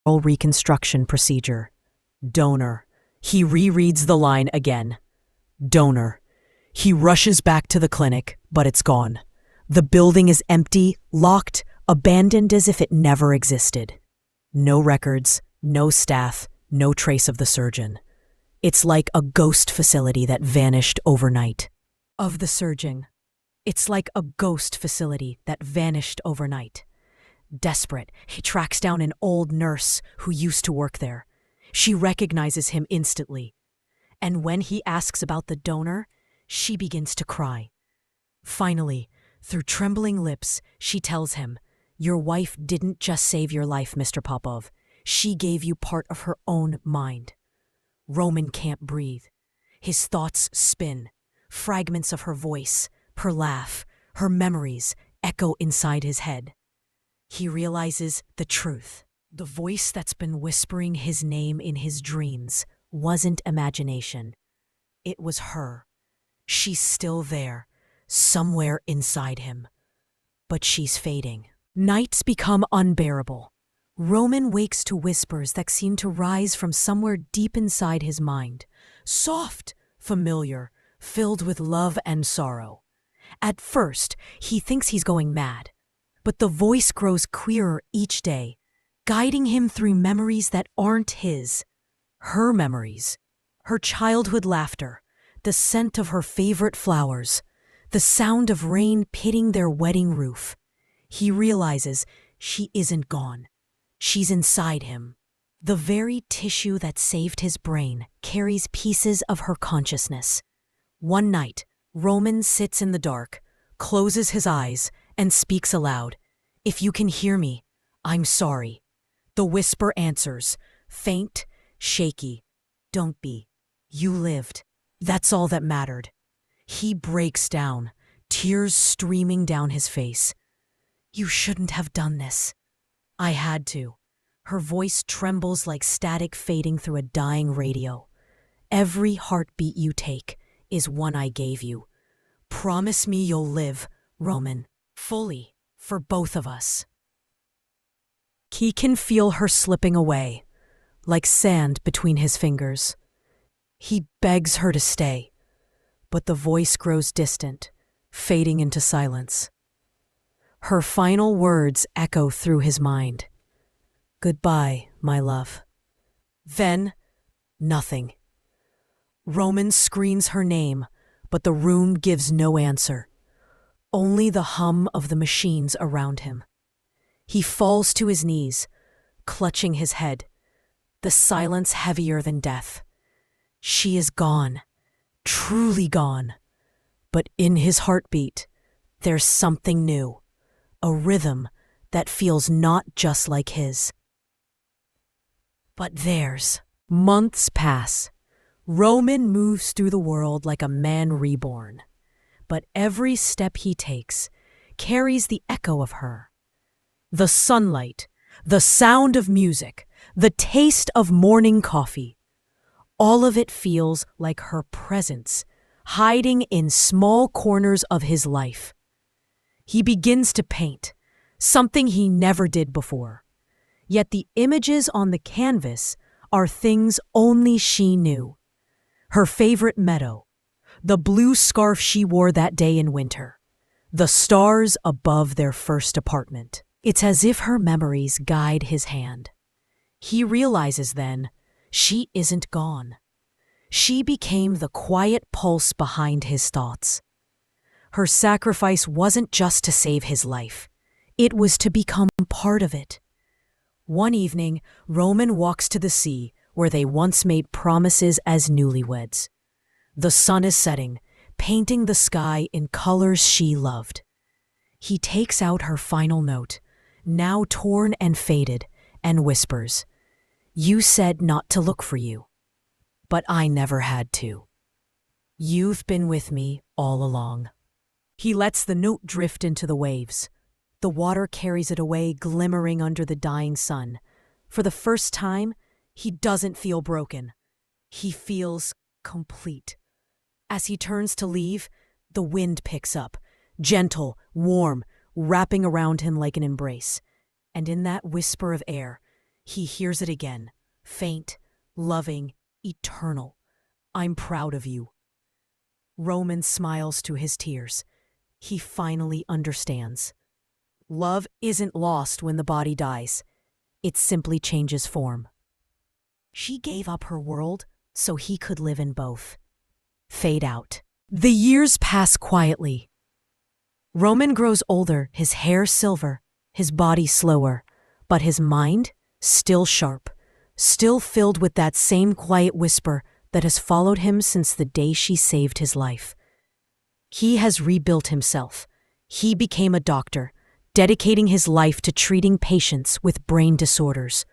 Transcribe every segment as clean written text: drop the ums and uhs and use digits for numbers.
reconstruction procedure. Donor. He rereads the line again. Donor. He rushes back to the clinic, but it's gone. The building is empty, locked, abandoned as if it never existed. No records, no staff, no trace of the surgeon. It's like a ghost facility that vanished overnight. Of the surgeon. It's like a ghost facility that vanished overnight. Desperate, he tracks down an old nurse who used to work there. She recognizes him instantly. And when he asks about the donor, she begins to cry. Finally, through trembling lips, she tells him, "Your wife didn't just save your life, Mr. Popov. She gave you part of her own mind." Roman can't breathe. His thoughts spin. Fragments of her voice, her laugh, her memories echo inside his head. He realizes the truth. The voice that's been whispering his name in his dreams wasn't imagination. It was her. She's still there, somewhere inside him. But she's fading. Nights become unbearable. Roman wakes to whispers that seem to rise from somewhere deep inside his mind. Soft, familiar, filled with love and sorrow. At first, he thinks he's going mad. But the voice grows clearer each day, guiding him through memories that aren't his. Her memories. Her childhood laughter, the scent of her favorite flowers, the sound of rain pitting their wedding roof. He realizes she isn't gone. She's inside him. The very tissue that saved his brain carries pieces of her consciousness. One night, Roman sits in the dark, closes his eyes, and speaks aloud. "If you can hear me, I'm sorry." The whisper answers, faint, shaky. "Don't be. You lived. That's all that mattered." He breaks down, tears streaming down his face. "You shouldn't have done this." "I had to." Her voice trembles like static fading through a dying radio. "Every heartbeat you take is one I gave you. Promise me you'll live, Roman, fully, for both of us." He can feel her slipping away, like sand between his fingers. He begs her to stay, but the voice grows distant, fading into silence. Her final words echo through his mind. "Goodbye, my love." Then, nothing. Roman screams her name, but the room gives no answer. Only the hum of the machines around him. He falls to his knees, clutching his head, the silence heavier than death. She is gone, truly gone. But in his heartbeat, there's something new, a rhythm that feels not just like his, but theirs. Months pass. Roman moves through the world like a man reborn. But every step he takes carries the echo of her. The sunlight, the sound of music, the taste of morning coffee. All of it feels like her presence, hiding in small corners of his life. He begins to paint, something he never did before. Yet the images on the canvas are things only she knew. Her favorite meadow, the blue scarf she wore that day in winter, the stars above their first apartment. It's as if her memories guide his hand. He realizes then, she isn't gone. She became the quiet pulse behind his thoughts. Her sacrifice wasn't just to save his life. It was to become part of it. One evening, Roman walks to the sea where they once made promises as newlyweds. The sun is setting, painting the sky in colors she loved. He takes out her final note, now torn and faded, and whispers, "You said not to look for you, but I never had to. You've been with me all along." He lets the note drift into the waves. The water carries it away, glimmering under the dying sun. For the first time, he doesn't feel broken. He feels complete. As he turns to leave, the wind picks up, gentle, warm, wrapping around him like an embrace. And in that whisper of air, He hears it again. Faint, loving, eternal. I'm proud of you. Roman smiles to his tears. He finally understands. Love isn't lost when the body dies. It simply changes form. She gave up her world so he could live in both. Fade out. The years pass quietly. Roman grows older, his hair silver, his body slower, but his mind still sharp, still filled with that same quiet whisper that has followed him since the day she saved his life. He has rebuilt himself. He became a doctor, dedicating his life to treating patients with brain disorders.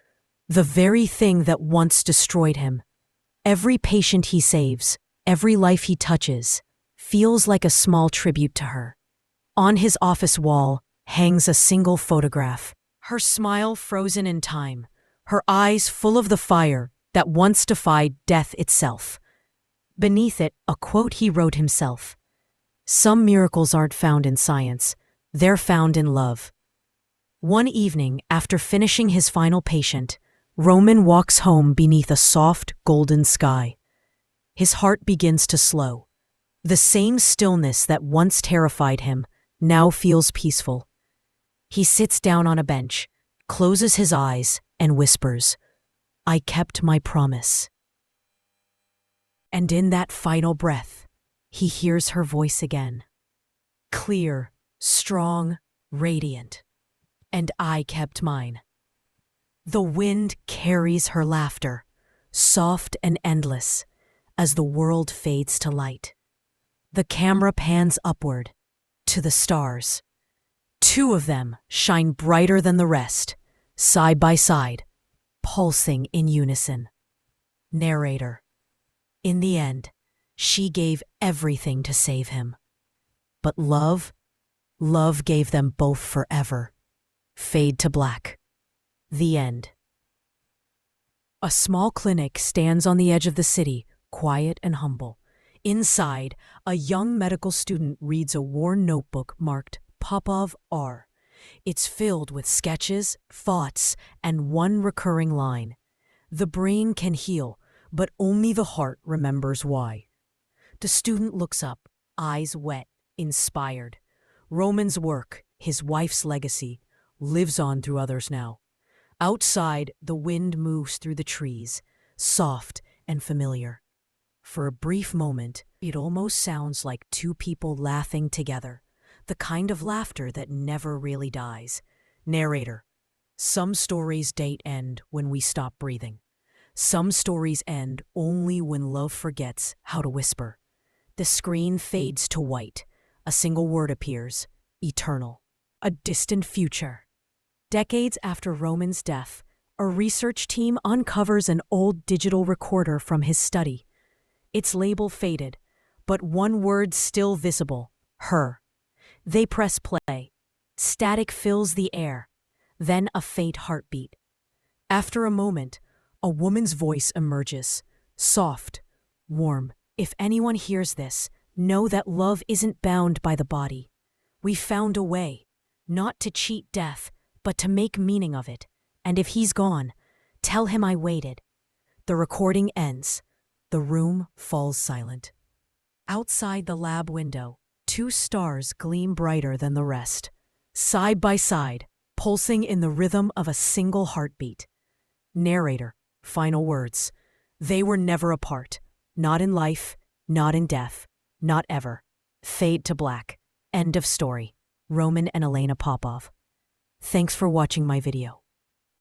The very thing that once destroyed him. Every patient he saves, every life he touches, feels like a small tribute to her. On his office wall hangs a single photograph, her smile frozen in time, her eyes full of the fire that once defied death itself. Beneath it, a quote he wrote himself. Some miracles aren't found in science, they're found in love. One evening, after finishing his final patient, Roman walks home beneath a soft, golden sky. His heart begins to slow. The same stillness that once terrified him now feels peaceful. He sits down on a bench, closes his eyes, and whispers, I kept my promise. And in that final breath, he hears her voice again. Clear, strong, radiant. And I kept mine. The wind carries her laughter, soft and endless, as the world fades to light. The camera pans upward, to the stars. Two of them shine brighter than the rest, side by side, pulsing in unison. Narrator. In the end, she gave everything to save him. But love gave them both forever. Fade to black. The end. A small clinic stands on the edge of the city, quiet and humble. Inside, a young medical student reads a worn notebook marked Popov R. It's filled with sketches, thoughts, and one recurring line. The brain can heal, but only the heart remembers why. The student looks up, eyes wet, inspired. Roman's work, his wife's legacy, lives on through others now. Outside, the wind moves through the trees, soft and familiar. For a brief moment, it almost sounds like two people laughing together, the kind of laughter that never really dies. Narrator. Some stories date end when we stop breathing. Some stories end only when love forgets how to whisper. The screen fades to white. A single word appears. Eternal. A distant future. Decades after Roman's death, a research team uncovers an old digital recorder from his study. Its label faded, but one word still visible, her. They press play. Static fills the air, then a faint heartbeat. After a moment, a woman's voice emerges, soft, warm. If anyone hears this, know that love isn't bound by the body. We found a way, not to cheat death, but to make meaning of it. And if he's gone, tell him I waited. The recording ends. The room falls silent. Outside the lab window, two stars gleam brighter than the rest, side by side, pulsing in the rhythm of a single heartbeat. Narrator. Final words. They were never apart. Not in life, not in death, not ever. Fade to black. End of story. Roman and Elena Popov. Thanks for watching my video.